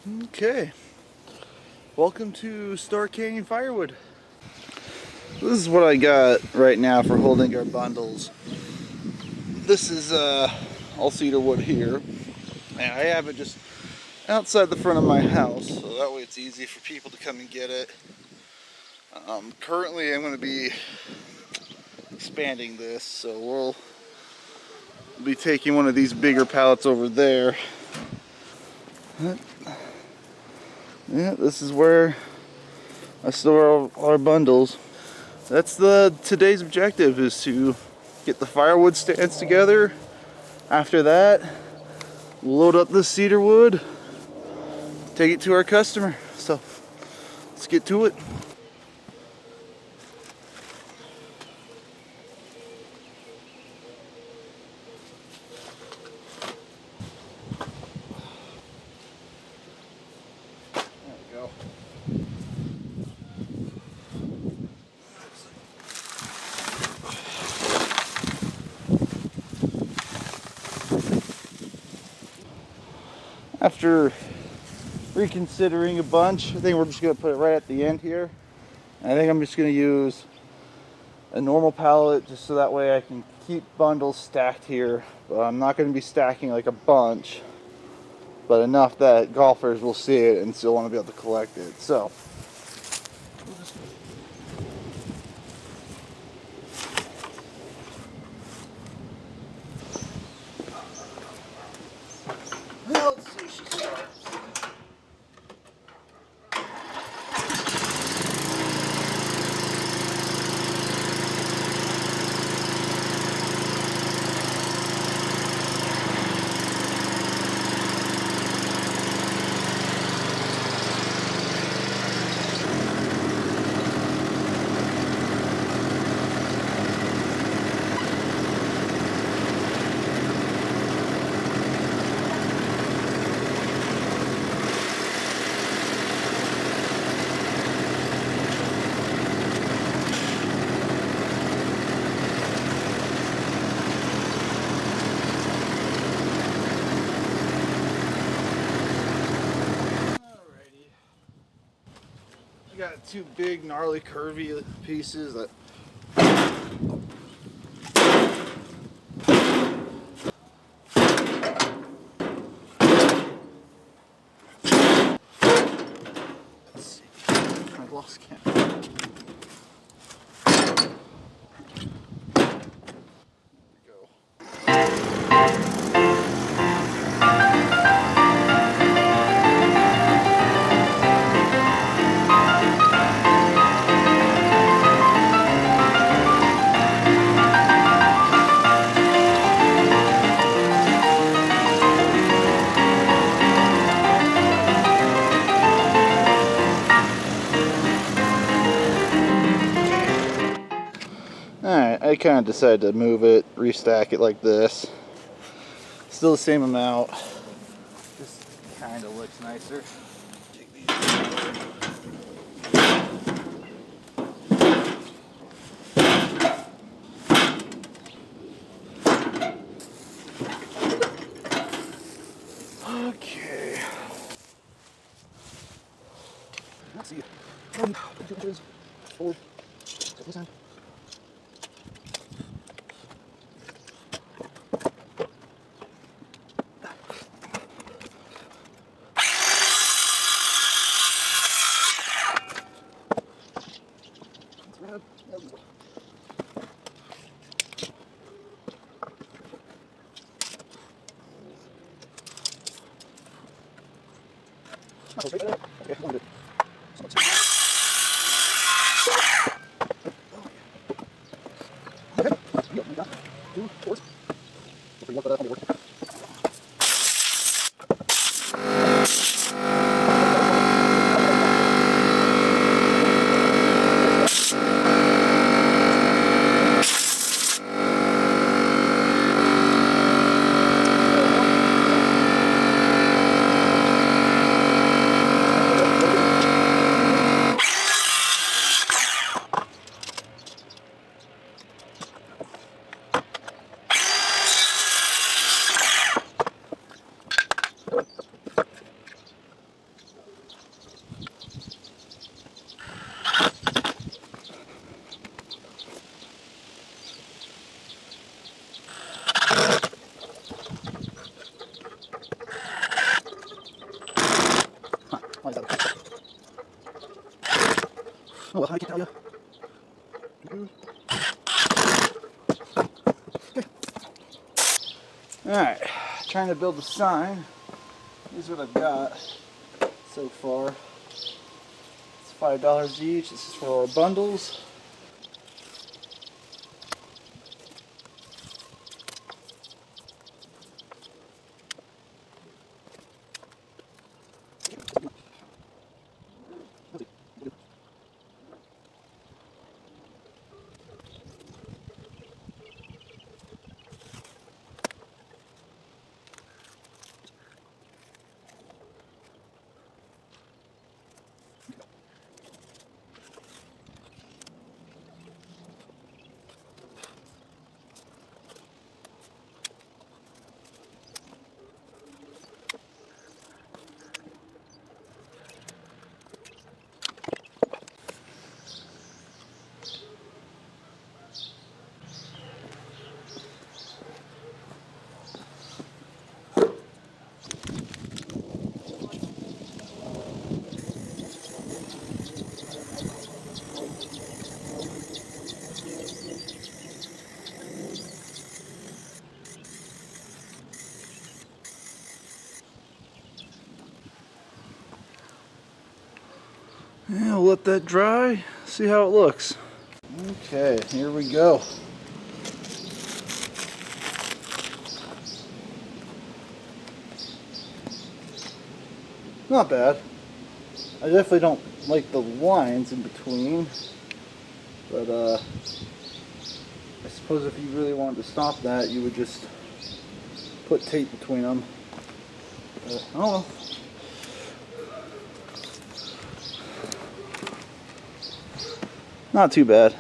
Okay, welcome to Store Canyon Firewood. This is what I got right now for holding our bundles. This is all cedar wood here, and I have it just outside the front of my house, so that way it's easy for people to come and get it. Currently I'm going to be expanding this, so we'll be taking one of these bigger pallets over there. Yeah, this is where I store all our bundles. That's today's objective, is to get the firewood stands together. After that, we'll load up the cedar wood, take it to our customer. So let's get to it. There we go. After reconsidering a bunch, I think we're just going to put it right at the end here. I think I'm just going to use a normal pallet just so that way I can keep bundles stacked here. But I'm not going to be stacking like a bunch, but enough that golfers will see it and still want to be able to collect it. So let's see if she starts. Got two big gnarly curvy pieces that let's see. I lost count. Alright, I kind of decided to move it, restack it like this. Still the same amount. Just kind of looks nicer. Take these out. Okay. Let's see. 2 inches. 4. This time. Okay, hold it. Okay, 2 fours. Oh, well, I can tell you. Okay. Alright, trying to build a sign. Here's what I've got so far. It's $5 each. This is for our bundles. Yeah, we'll let that dry, see how it looks. Okay, here we go. Not bad. I definitely don't like the lines in between, but I suppose if you really wanted to stop that, you would just put tape between them. Oh well. Not too bad.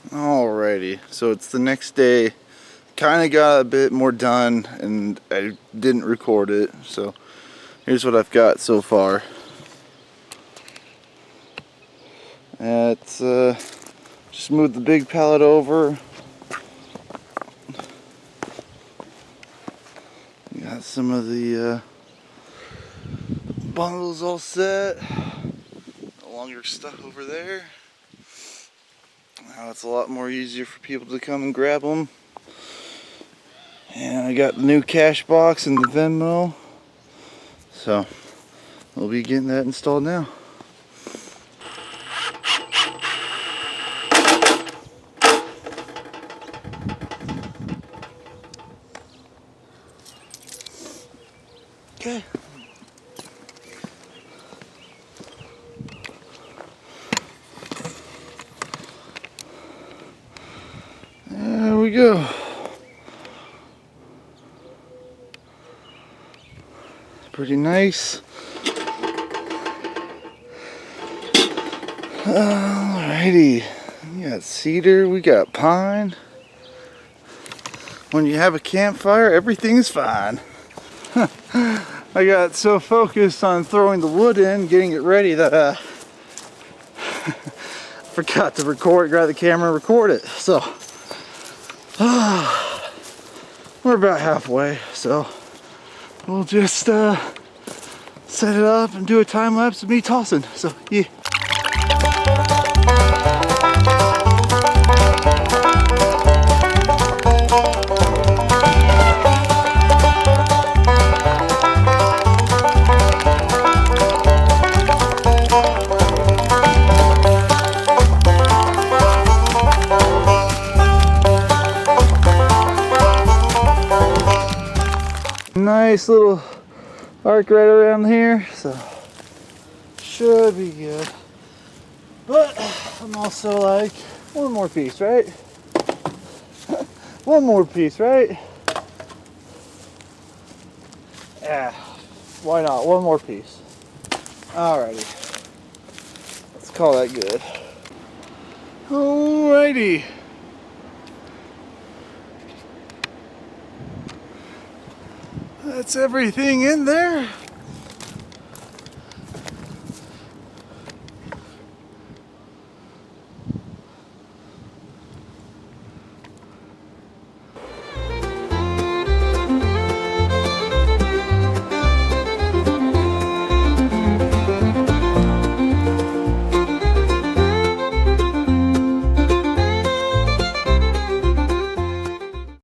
Alrighty, so it's the next day. Kind of got a bit more done and I didn't record it, so here's what I've got so far. It's just moved the big pallet over. Got some of the bundles all set. The longer stuff over there. Now it's a lot more easier for people to come and grab them. And I got the new cash box and the Venmo. So we'll be getting that installed now. Okay. There we go. Pretty nice. Alrighty. We got cedar, we got pine. When you have a campfire, everything's fine. I got so focused on throwing the wood in, getting it ready, that forgot to record, grab the camera and record it. So we're about halfway, so we'll just set it up and do a time lapse of me tossing. So yeah. Nice little arc right around here, so should be good. But I'm also like, one more piece, right? One more piece, right? Yeah, why not? One more piece. Alrighty, let's call that good. Alrighty. That's everything in there.